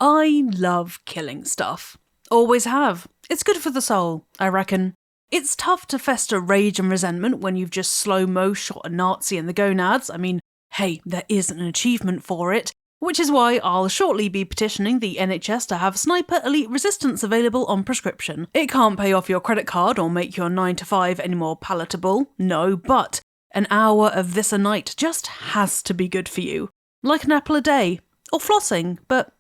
I love killing stuff. Always have. It's good for the soul, I reckon. It's tough to fester rage and resentment when you've just slow-mo shot a Nazi in the gonads. I mean, hey, there is an achievement for it, which is why I'll shortly be petitioning the NHS to have Sniper Elite Resistance available on prescription. It can't pay off your credit card or make your 9 to 5 any more palatable, no, but an hour of this a night just has to be good for you. Like an apple a day. Or flossing, but,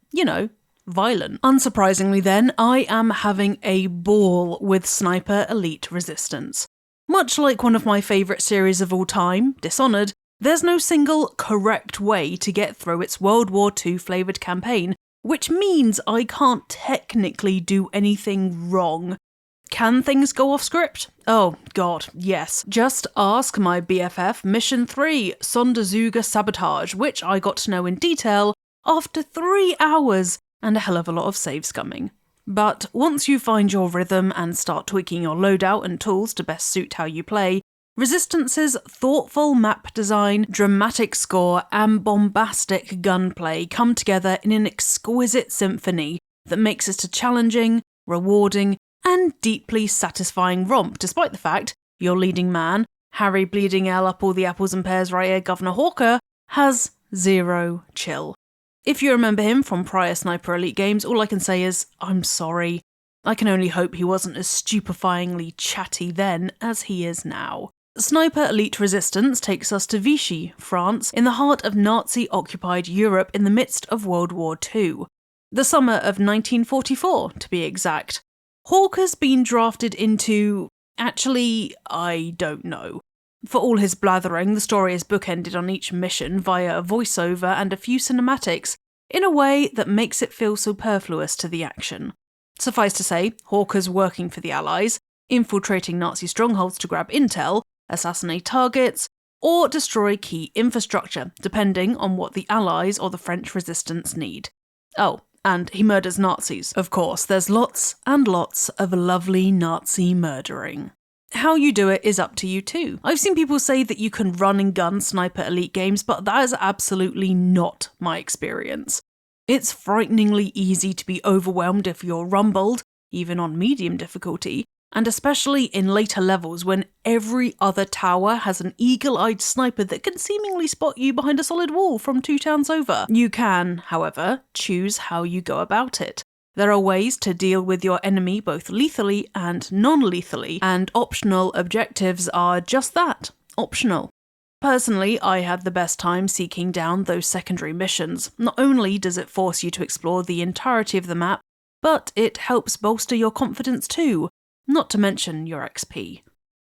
violent. Unsurprisingly then, I am having a ball with Sniper Elite Resistance. Much like one of my favourite series of all time, Dishonored, there's no single correct way to get through its World War II flavoured campaign, which means I can't technically do anything wrong. Can things go off script? Oh god, yes. Just ask my BFF Mission 3, Sonderzuger Sabotage, which I got to know in detail after 3 hours and a hell of a lot of save scumming. But once you find your rhythm and start tweaking your loadout and tools to best suit how you play, Resistance's thoughtful map design, dramatic score, and bombastic gunplay come together in an exquisite symphony that makes it a challenging, rewarding, and deeply satisfying romp, despite the fact your leading man, Harry Bleeding L up all the apples and pears right here, Governor Hawker, has zero chill. If you remember him from prior Sniper Elite games, all I can say is, I'm sorry. I can only hope he wasn't as stupefyingly chatty then as he is now. Sniper Elite Resistance takes us to Vichy, France, in the heart of Nazi-occupied Europe in the midst of World War II. The summer of 1944, to be exact. Hawker's been drafted into... Actually, I don't know. For all his blathering, the story is bookended on each mission via a voiceover and a few cinematics, in a way that makes it feel superfluous to the action. Suffice to say, Hawker's working for the Allies, infiltrating Nazi strongholds to grab intel, assassinate targets, or destroy key infrastructure, depending on what the Allies or the French resistance need. Oh, and he murders Nazis. Of course, there's lots and lots of lovely Nazi murdering. How you do it is up to you too. I've seen people say that you can run and gun Sniper Elite games, but that is absolutely not my experience. It's frighteningly easy to be overwhelmed if you're rumbled, even on medium difficulty, and especially in later levels when every other tower has an eagle-eyed sniper that can seemingly spot you behind a solid wall from 2 towns over. You can, however, choose how you go about it. There are ways to deal with your enemy both lethally and non-lethally, and optional objectives are just that, optional. Personally, I had the best time seeking down those secondary missions. Not only does it force you to explore the entirety of the map, but it helps bolster your confidence too, not to mention your XP.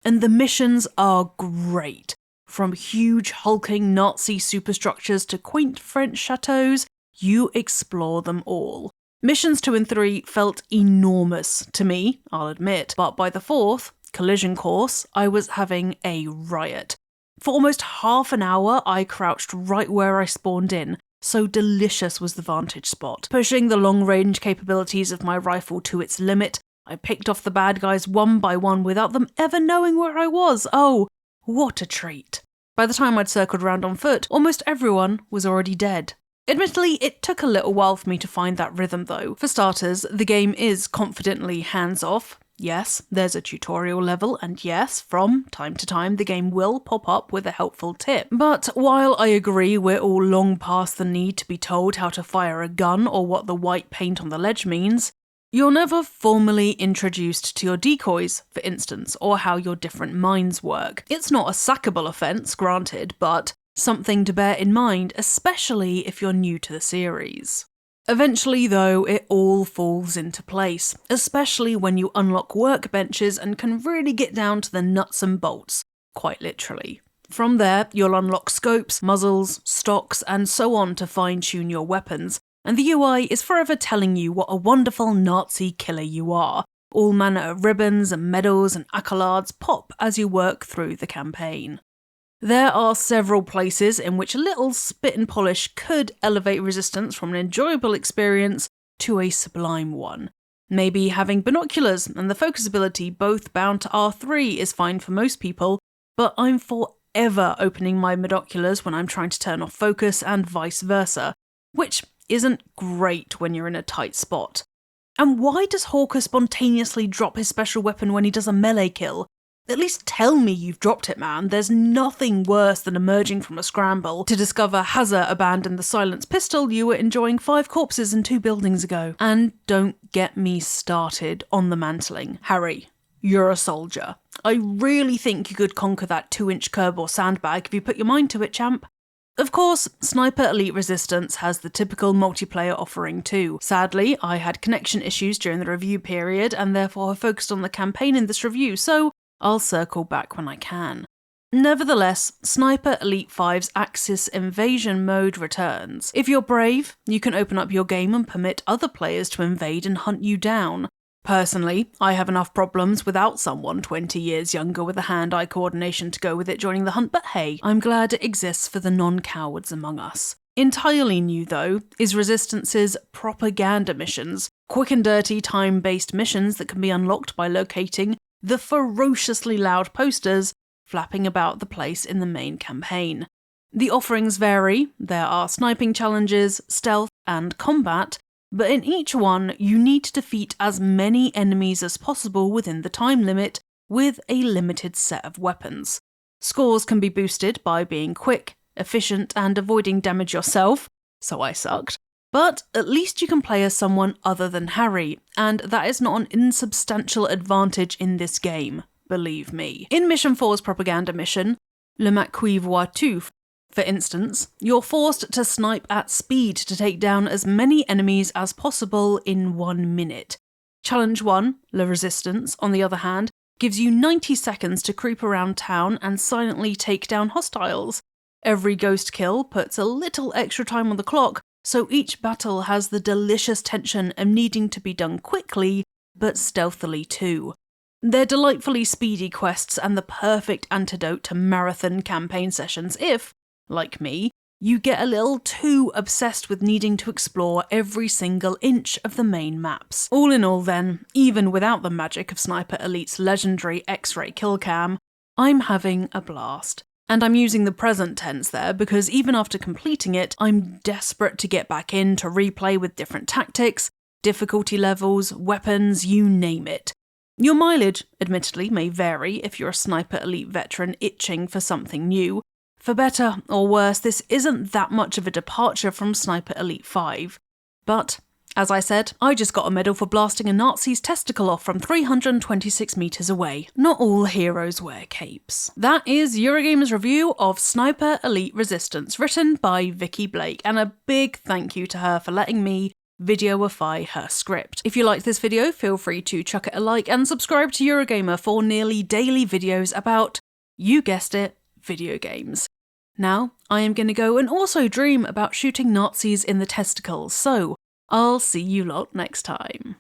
And the missions are great. From huge hulking Nazi superstructures to quaint French chateaux, you explore them all. Missions 2 and 3 felt enormous to me, I'll admit, but by the 4th, Collision Course, I was having a riot. For almost half an hour, I crouched right where I spawned in, so delicious was the vantage spot. Pushing the long-range capabilities of my rifle to its limit, I picked off the bad guys one by one without them ever knowing where I was. Oh, what a treat. By the time I'd circled around on foot, almost everyone was already dead. Admittedly, it took a little while for me to find that rhythm though. For starters, the game is confidently hands-off. Yes, there's a tutorial level, and yes, from time to time the game will pop up with a helpful tip. But while I agree we're all long past the need to be told how to fire a gun or what the white paint on the ledge means, you're never formally introduced to your decoys, for instance, or how your different mines work. It's not a sackable offence, granted, but something to bear in mind, especially if you're new to the series. Eventually, though, it all falls into place, especially when you unlock workbenches and can really get down to the nuts and bolts, quite literally. From there, you'll unlock scopes, muzzles, stocks, and so on to fine-tune your weapons, and the UI is forever telling you what a wonderful Nazi killer you are. All manner of ribbons and medals and accolades pop as you work through the campaign. There are several places in which a little spit and polish could elevate Resistance from an enjoyable experience to a sublime one. Maybe having binoculars and the focus ability both bound to R3 is fine for most people, but I'm forever opening my binoculars when I'm trying to turn off focus and vice versa, which isn't great when you're in a tight spot. And why does Hawker spontaneously drop his special weapon when he does a melee kill? At least tell me you've dropped it, man. There's nothing worse than emerging from a scramble to discover Hazza abandoned the silenced pistol you were enjoying 5 corpses and 2 buildings ago. And don't get me started on the mantling. Harry, you're a soldier. I really think you could conquer that 2-inch curb or sandbag if you put your mind to it, champ. Of course, Sniper Elite Resistance has the typical multiplayer offering too. Sadly, I had connection issues during the review period and therefore have focused on the campaign in this review, so I'll circle back when I can. Nevertheless, Sniper Elite 5's Axis Invasion mode returns. If you're brave, you can open up your game and permit other players to invade and hunt you down. Personally, I have enough problems without someone 20 years younger with the hand-eye coordination to go with it joining the hunt, but hey, I'm glad it exists for the non-cowards among us. Entirely new, though, is Resistance's propaganda missions, quick and dirty time-based missions that can be unlocked by locating the ferociously loud posters flapping about the place in the main campaign. The offerings vary, there are sniping challenges, stealth, and combat, but in each one, you need to defeat as many enemies as possible within the time limit with a limited set of weapons. Scores can be boosted by being quick, efficient, and avoiding damage yourself, so I sucked, but at least you can play as someone other than Harry, and that is not an insubstantial advantage in this game, believe me. In Mission 4's propaganda mission, Le Maquis Vois-tu, for instance, you're forced to snipe at speed to take down as many enemies as possible in 1 minute. Challenge 1, La Resistance, on the other hand, gives you 90 seconds to creep around town and silently take down hostiles. Every ghost kill puts a little extra time on the clock, so each battle has the delicious tension of needing to be done quickly, but stealthily too. They're delightfully speedy quests and the perfect antidote to marathon campaign sessions if, like me, you get a little too obsessed with needing to explore every single inch of the main maps. All in all then, even without the magic of Sniper Elite's legendary X-ray kill cam, I'm having a blast. And I'm using the present tense there because even after completing it, I'm desperate to get back in to replay with different tactics, difficulty levels, weapons, you name it. Your mileage, admittedly, may vary if you're a Sniper Elite veteran itching for something new. For better or worse, this isn't that much of a departure from Sniper Elite 5. But, as I said, I just got a medal for blasting a Nazi's testicle off from 326 metres away. Not all heroes wear capes. That is Eurogamer's review of Sniper Elite Resistance, written by Vikki Blake, and a big thank you to her for letting me videoify her script. If you liked this video, feel free to chuck it a like and subscribe to Eurogamer for nearly daily videos about, you guessed it, video games. Now, I am going to go and also dream about shooting Nazis in the testicles, so I'll see you lot next time.